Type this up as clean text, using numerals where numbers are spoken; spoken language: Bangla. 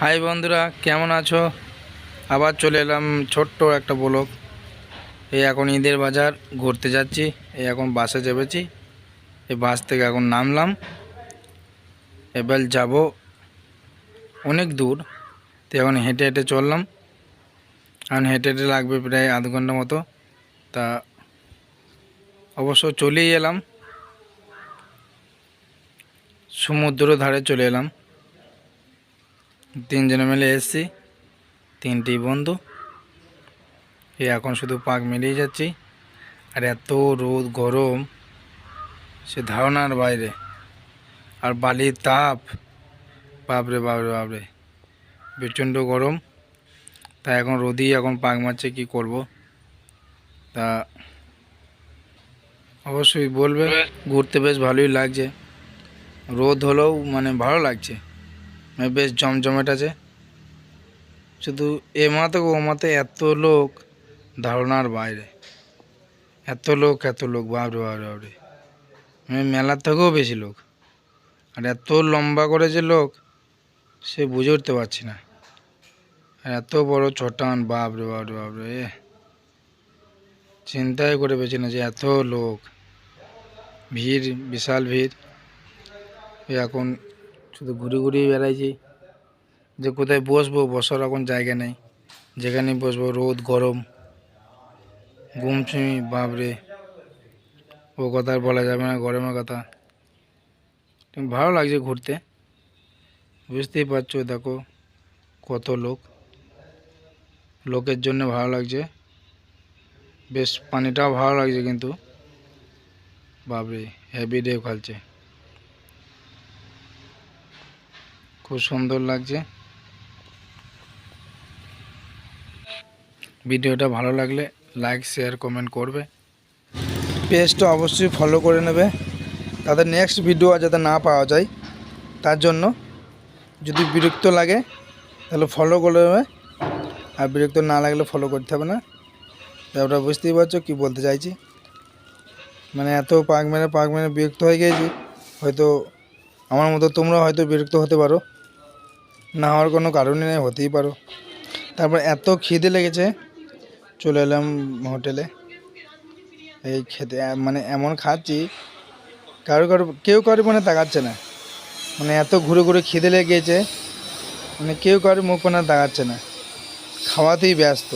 হাই বন্ধুরা, কেমন আছো? আবার চলে এলাম ছোট্ট একটা ব্লগ। এই এখন ঈদের বাজার ঘুরতে যাচ্ছি। এই এখন বাসে চেপেছি, এই বাস থেকে এখন নামলাম। এবার যাব অনেক দূর, তো এখন হেঁটে হেঁটে চললাম। এখন হেঁটে হেঁটে লাগবে প্রায় আধ ঘন্টা মতো। তা অবশ্য চলেই এলাম, সমুদ্র ধারে চলে এলাম। তিনজনে মিলে এসেছি, তিনটি বন্ধু। এই এখন শুধু পাক মিলিয়ে যাচ্ছি। আর এত রোদ গরম, সে ধারণার বাইরে। আর বালির তাপ, বাপরে বাপরে বাপরে, প্রচণ্ড গরম। তা এখন রোদেই এখন পাক মারছে, কী করব। তা অবশ্যই বলবে, ঘুরতে বেশ ভালোই লাগছে। রোদ হলেও মানে ভালো লাগছে, বেশ জমজমাট আছে। শুধু এ মাতে ও মাতে এত লোক, ধারণার বাইরে। এত লোক বাপরে বাপরে বাপরে, মেলার থেকেও বেশি লোক। আর এত লম্বা করে যে লোক, সে বুঝে উঠতে পারছি না। আর এত বড় চটান, বাপরে বাপরে বাপরে, চিন্তাই করে পেয়েছি না যে এত লোক, ভিড়, বিশাল ভিড়। এখন শুধু ঘুরে ঘুরিয়ে বেড়াইছি, যে কোথায় বসবো, বসার এখন জায়গা নেই। যেখানে বসবো রোদ গরম, গুমছুমি, বাপরে। ও কথা আর বলা যাবে না, গরমের কথা। ভালো লাগছে ঘুরতে, বুঝতেই পারছো। দেখো কত লোক, লোকের জন্য ভালো লাগছে। বেশ পানিটাও ভালো লাগছে, কিন্তু বাপরে হেভি ঢেউ খেলছে, খুব সুন্দর লাগছে। ভিডিওটা ভালো লাগলে লাইক, শেয়ার, কমেন্ট করবে। পেজটা অবশ্যই ফলো করে নেবে, তাদের নেক্সট ভিডিও যাতে না পাওয়া যায়। তার জন্য যদি বিরক্ত লাগে তাহলে ফলো করে নেবে, আর বিরক্ত না লাগলে ফলো করতে হবে না। ওটা বুঝতেই পারছো কী বলতে চাইছি। মানে এত পাক মেরে বিরক্ত হয়ে গিয়েছি। হয়তো আমার মতো তোমরা হয়তো বিরক্ত হতে পারো, না হওয়ার কোনো কারণই নেই, হতেই পারো। তারপর এত খিদে লেগেছে, চলে এলাম হোটেলে। এই খেতে মানে এমন খাচ্ছি, কেউ মানে তাকাচ্ছে না। মানে এত ঘুরে ঘুরে খিদে লেগে গিয়েছে, মানে কেউ মুখ কোনা তাকাচ্ছে না, খাওয়াতেই ব্যস্ত।